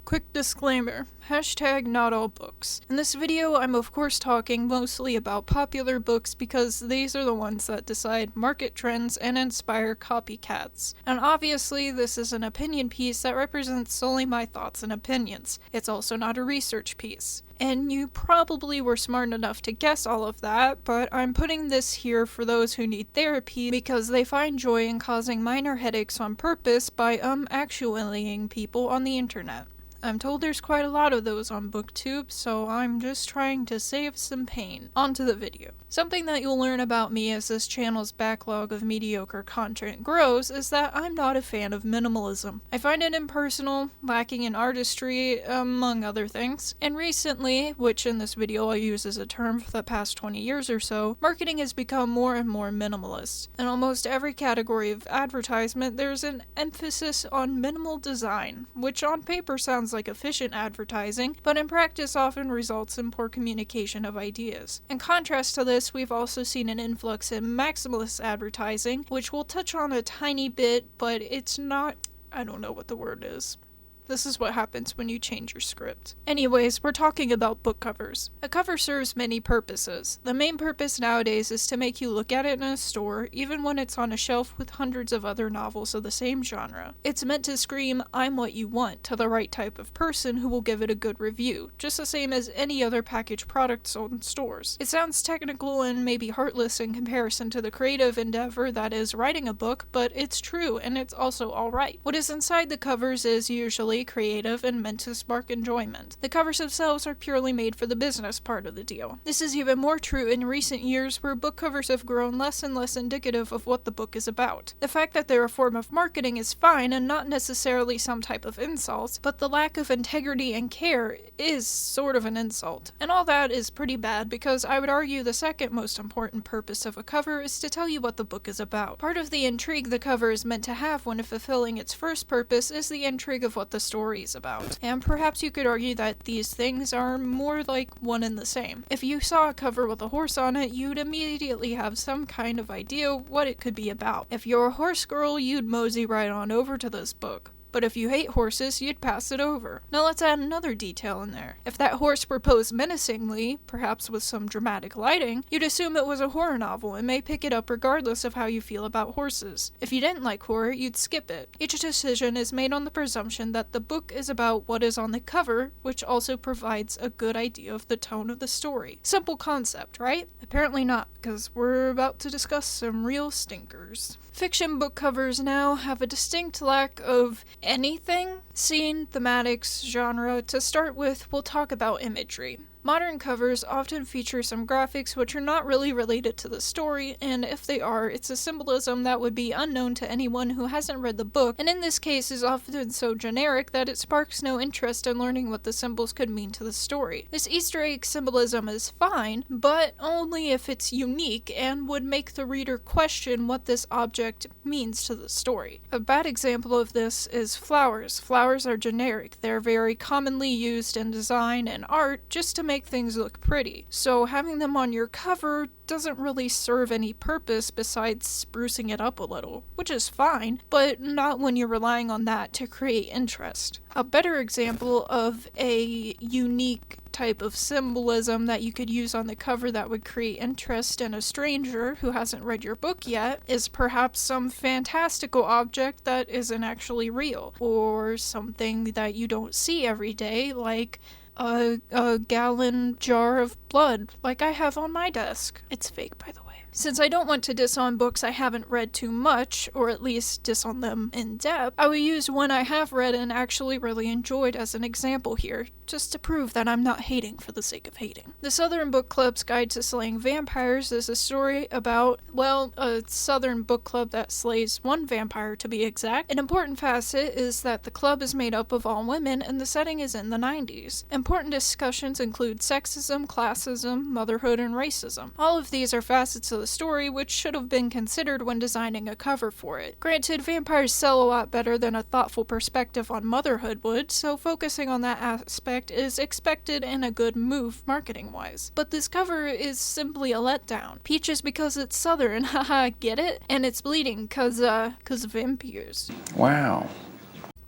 Quick disclaimer, hashtag not all books. In this video, I'm of course talking mostly about popular books because these are the ones that decide market trends and inspire copycats. And obviously, this is an opinion piece that represents solely my thoughts and opinions. It's also not a research piece. And you probably were smart enough to guess all of that, but I'm putting this here for those who need therapy because they find joy in causing minor headaches on purpose by actuating people on the internet. I'm told there's quite a lot of those on BookTube, so I'm just trying to save some pain. On to the video. Something that you'll learn about me as this channel's backlog of mediocre content grows is that I'm not a fan of minimalism. I find it impersonal, lacking in artistry, among other things. And recently, which in this video I'll use as a term for the past 20 years or so, marketing has become more and more minimalist. In almost every category of advertisement, there's an emphasis on minimal design, which on paper sounds like efficient advertising, but in practice often results in poor communication of ideas. In contrast to this, we've also seen an influx in maximalist advertising, which we'll touch on a tiny bit, but it's not, I don't know what the word is. This is what happens when you change your script. Anyways, we're talking about book covers. A cover serves many purposes. The main purpose nowadays is to make you look at it in a store, even when it's on a shelf with hundreds of other novels of the same genre. It's meant to scream, "I'm what you want," to the right type of person who will give it a good review, just the same as any other packaged product sold in stores. It sounds technical and maybe heartless in comparison to the creative endeavor that is writing a book, but it's true, and it's also alright. What is inside the covers is usually creative and meant to spark enjoyment. The covers themselves are purely made for the business part of the deal. This is even more true in recent years where book covers have grown less and less indicative of what the book is about. The fact that they're a form of marketing is fine and not necessarily some type of insult, but the lack of integrity and care is sort of an insult. And all that is pretty bad because I would argue the second most important purpose of a cover is to tell you what the book is about. Part of the intrigue the cover is meant to have when fulfilling its first purpose is the intrigue of what the story is about. And perhaps you could argue that these things are more like one and the same. If you saw a cover with a horse on it, you'd immediately have some kind of idea what it could be about. If you're a horse girl, you'd mosey right on over to this book. But if you hate horses, you'd pass it over. Now let's add another detail in there. If that horse proposed menacingly, perhaps with some dramatic lighting, you'd assume it was a horror novel and may pick it up regardless of how you feel about horses. If you didn't like horror, you'd skip it. Each decision is made on the presumption that the book is about what is on the cover, which also provides a good idea of the tone of the story. Simple concept, right? Apparently not, because we're about to discuss some real stinkers. Fiction book covers now have a distinct lack of anything, scene, thematics, genre. To start with, we'll talk about imagery. Modern covers often feature some graphics which are not really related to the story, and if they are, it's a symbolism that would be unknown to anyone who hasn't read the book, and in this case is often so generic that it sparks no interest in learning what the symbols could mean to the story. This Easter egg symbolism is fine, but only if it's unique and would make the reader question what this object means to the story. A bad example of this is flowers. Flowers are generic. They're very commonly used in design and art just to make things look pretty. So having them on your cover doesn't really serve any purpose besides sprucing it up a little, which is fine, but not when you're relying on that to create interest. A better example of a unique type of symbolism that you could use on the cover that would create interest in a stranger who hasn't read your book yet is perhaps some fantastical object that isn't actually real, or something that you don't see every day, like a gallon jar of blood, like I have on my desk. It's fake, by the way. Since I don't want to diss on books I haven't read too much, or at least diss on them in depth, I will use one I have read and actually really enjoyed as an example here, just to prove that I'm not hating for the sake of hating. The Southern Book Club's Guide to Slaying Vampires is a story about, well, a Southern book club that slays one vampire to be exact. An important facet is that the club is made up of all women and the setting is in the 90s. Important discussions include sexism, classism, motherhood, and racism. All of these are facets of the story which should have been considered when designing a cover for it. Granted, vampires sell a lot better than a thoughtful perspective on motherhood would, so focusing on that aspect is expected and a good move marketing-wise. But this cover is simply a letdown. Peaches because it's Southern, haha, get it? And it's bleeding cause vampires. Wow.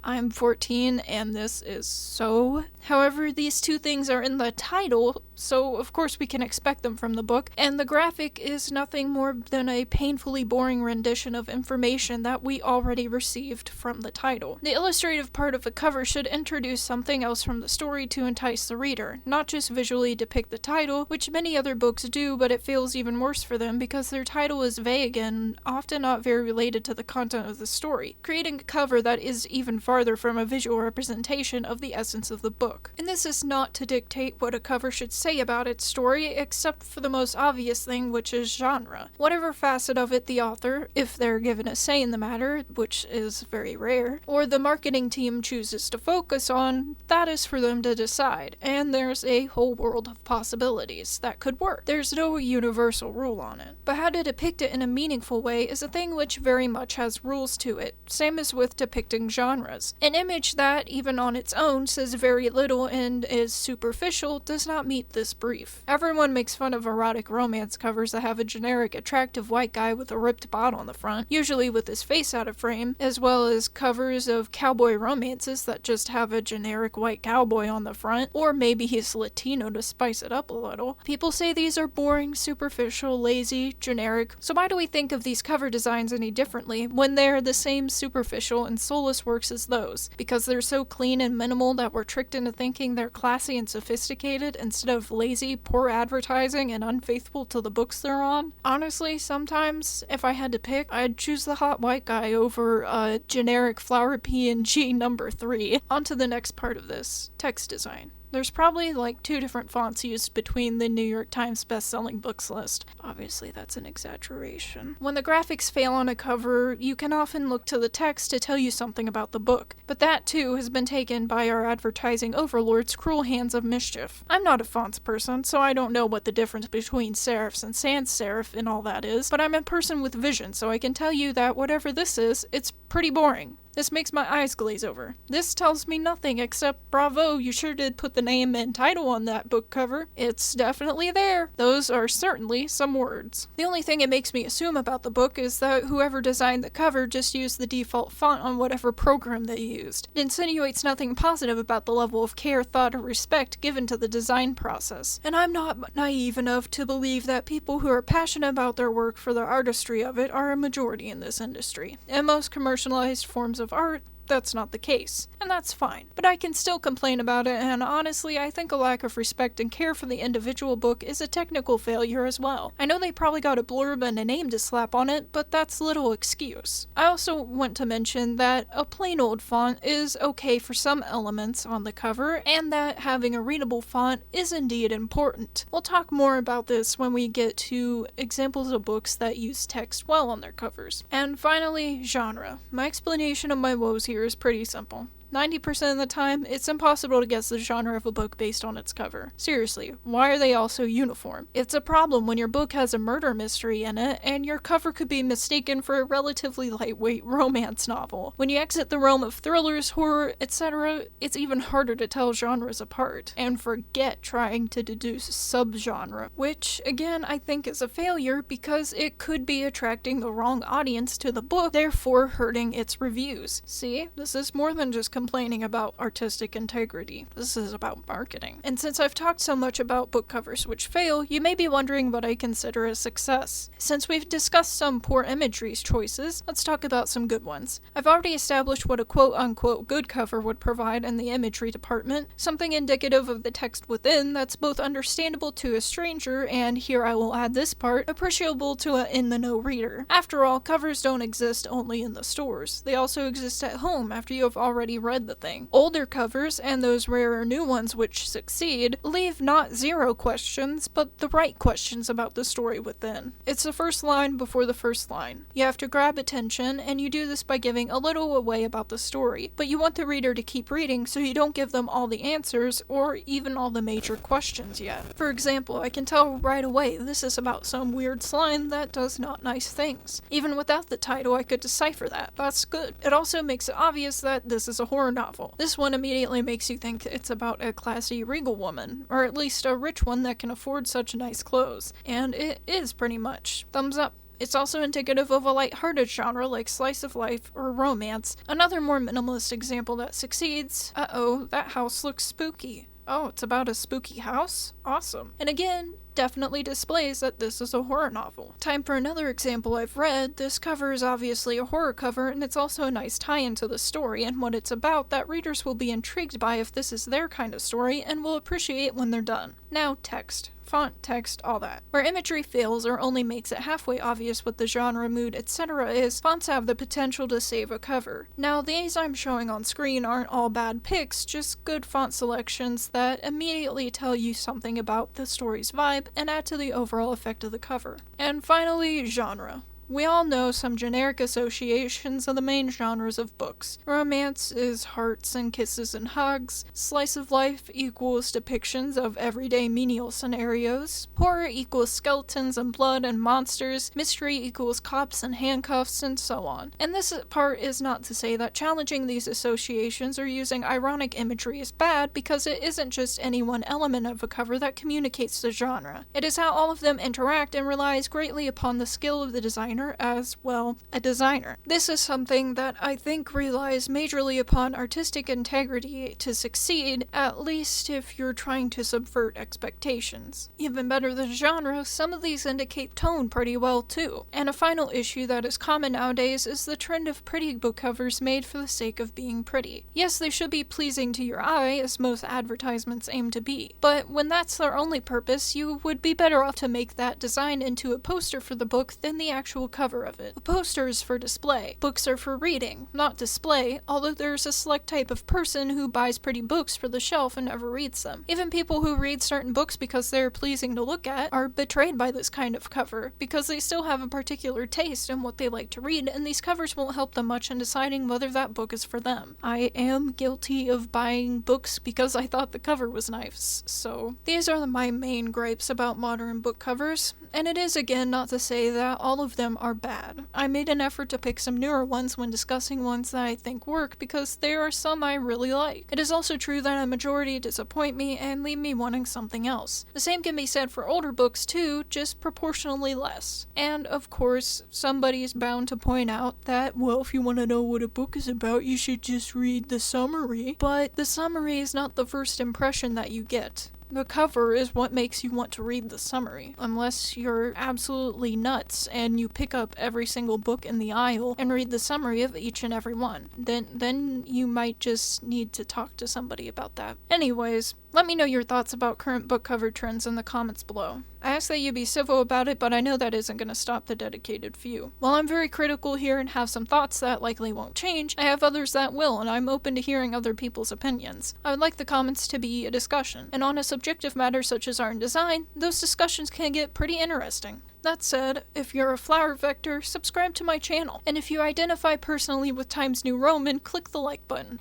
I'm 14 and this is so. However, these two things are in the title, so of course we can expect them from the book, and the graphic is nothing more than a painfully boring rendition of information that we already received from the title. The illustrative part of the cover should introduce something else from the story to entice the reader, not just visually depict the title, which many other books do, but it feels even worse for them because their title is vague and often not very related to the content of the story, creating a cover that is even farther from a visual representation of the essence of the book. And this is not to dictate what a cover should say about its story, except for the most obvious thing, which is genre. Whatever facet of it the author, if they're given a say in the matter, which is very rare, or the marketing team chooses to focus on, that is for them to decide, and there's a whole world of possibilities that could work. There's no universal rule on it. But how to depict it in a meaningful way is a thing which very much has rules to it, same as with depicting genres. An image that, even on its own, says very little and is superficial does not meet this brief. Everyone makes fun of erotic romance covers that have a generic attractive white guy with a ripped bod on the front, usually with his face out of frame, as well as covers of cowboy romances that just have a generic white cowboy on the front, or maybe he's Latino to spice it up a little. People say these are boring, superficial, lazy, generic, so why do we think of these cover designs any differently when they're the same superficial and soulless works as those? Because they're so clean and minimal that we're tricked into thinking they're classy and sophisticated instead of lazy, poor advertising and unfaithful to the books they're on? Honestly, sometimes, if I had to pick, I'd choose the hot white guy over a generic flower PNG number 3. On to the next part of this, text design. There's probably like 2 different fonts used between the New York Times best-selling books list. Obviously, that's an exaggeration. When the graphics fail on a cover, you can often look to the text to tell you something about the book, but that too has been taken by our advertising overlords' cruel hands of mischief. I'm not a fonts person, so I don't know what the difference between serifs and sans serif and all that is, but I'm a person with vision, so I can tell you that whatever this is, it's pretty boring. This makes my eyes glaze over. This tells me nothing except, bravo, you sure did put the name and title on that book cover. It's definitely there. Those are certainly some words. The only thing it makes me assume about the book is that whoever designed the cover just used the default font on whatever program they used. It insinuates nothing positive about the level of care, thought, or respect given to the design process. And I'm not naive enough to believe that people who are passionate about their work for the artistry of it are a majority in this industry. And most commercialized forms of art, that's not the case, and that's fine. But I can still complain about it, and honestly, I think a lack of respect and care for the individual book is a technical failure as well. I know they probably got a blurb and a name to slap on it, but that's little excuse. I also want to mention that a plain old font is okay for some elements on the cover, and that having a readable font is indeed important. We'll talk more about this when we get to examples of books that use text well on their covers. And finally, genre. My explanation of my woes here is pretty simple. 90% of the time, it's impossible to guess the genre of a book based on its cover. Seriously, why are they all so uniform? It's a problem when your book has a murder mystery in it, and your cover could be mistaken for a relatively lightweight romance novel. When you exit the realm of thrillers, horror, etc., it's even harder to tell genres apart, and forget trying to deduce subgenre, which, again, I think is a failure because it could be attracting the wrong audience to the book, therefore hurting its reviews. See, this is more than just complaining about artistic integrity. This is about marketing. And since I've talked so much about book covers which fail, you may be wondering what I consider a success. Since we've discussed some poor imagery choices, let's talk about some good ones. I've already established what a quote-unquote good cover would provide in the imagery department, something indicative of the text within that's both understandable to a stranger and, here I will add this part, appreciable to an in-the-know reader. After all, covers don't exist only in the stores. They also exist at home after you have already read the thing. Older covers, and those rarer new ones which succeed, leave not 0 questions, but the right questions about the story within. It's the first line before the first line. You have to grab attention, and you do this by giving a little away about the story, but you want the reader to keep reading so you don't give them all the answers, or even all the major questions yet. For example, I can tell right away this is about some weird slime that does not nice things. Even without the title, I could decipher that. That's good. It also makes it obvious that this is a horror novel. This one immediately makes you think it's about a classy, regal woman, or at least a rich one that can afford such nice clothes. And it is pretty much. Thumbs up. It's also indicative of a lighthearted genre like slice of life or romance. Another more minimalist example that succeeds, uh-oh, that house looks spooky. Oh, it's about a spooky house? Awesome. And again, definitely displays that this is a horror novel. Time for another example I've read. This cover is obviously a horror cover, and it's also a nice tie-in to the story and what it's about that readers will be intrigued by if this is their kind of story and will appreciate when they're done. Now, text. Font, text, all that. Where imagery fails or only makes it halfway obvious what the genre, mood, etc. is, fonts have the potential to save a cover. Now, these I'm showing on screen aren't all bad picks, just good font selections that immediately tell you something about the story's vibe and add to the overall effect of the cover. And finally, genre. We all know some generic associations of the main genres of books. Romance is hearts and kisses and hugs. Slice of life equals depictions of everyday menial scenarios. Horror equals skeletons and blood and monsters. Mystery equals cops and handcuffs, and so on. And this part is not to say that challenging these associations or using ironic imagery is bad, because it isn't just any one element of a cover that communicates the genre. It is how all of them interact and relies greatly upon the skill of the designer as, well, a designer. This is something that I think relies majorly upon artistic integrity to succeed, at least if you're trying to subvert expectations. Even better than genre, some of these indicate tone pretty well too. And a final issue that is common nowadays is the trend of pretty book covers made for the sake of being pretty. Yes, they should be pleasing to your eye, as most advertisements aim to be, but when that's their only purpose, you would be better off to make that design into a poster for the book than the actual cover of it. A poster is for display. Books are for reading, not display, although there's a select type of person who buys pretty books for the shelf and never reads them. Even people who read certain books because they're pleasing to look at are betrayed by this kind of cover, because they still have a particular taste in what they like to read, and these covers won't help them much in deciding whether that book is for them. I am guilty of buying books because I thought the cover was nice, so these are my main gripes about modern book covers. And it is, again, not to say that all of them are bad. I made an effort to pick some newer ones when discussing ones that I think work, because there are some I really like. It is also true that a majority disappoint me and leave me wanting something else. The same can be said for older books too, just proportionally less. And, of course, somebody's bound to point out that, well, if you want to know what a book is about, you should just read the summary. But the summary is not the first impression that you get. The cover is what makes you want to read the summary, unless you're absolutely nuts and you pick up every single book in the aisle and read the summary of each and every one. Then you might just need to talk to somebody about that. Anyways, let me know your thoughts about current book cover trends in the comments below. I ask that you be civil about it, but I know that isn't going to stop the dedicated few. While I'm very critical here and have some thoughts that likely won't change, I have others that will, and I'm open to hearing other people's opinions. I would like the comments to be a discussion, and on a subjective matter such as art and design, those discussions can get pretty interesting. That said, if you're a flower vector, subscribe to my channel, and if you identify personally with Times New Roman, click the like button.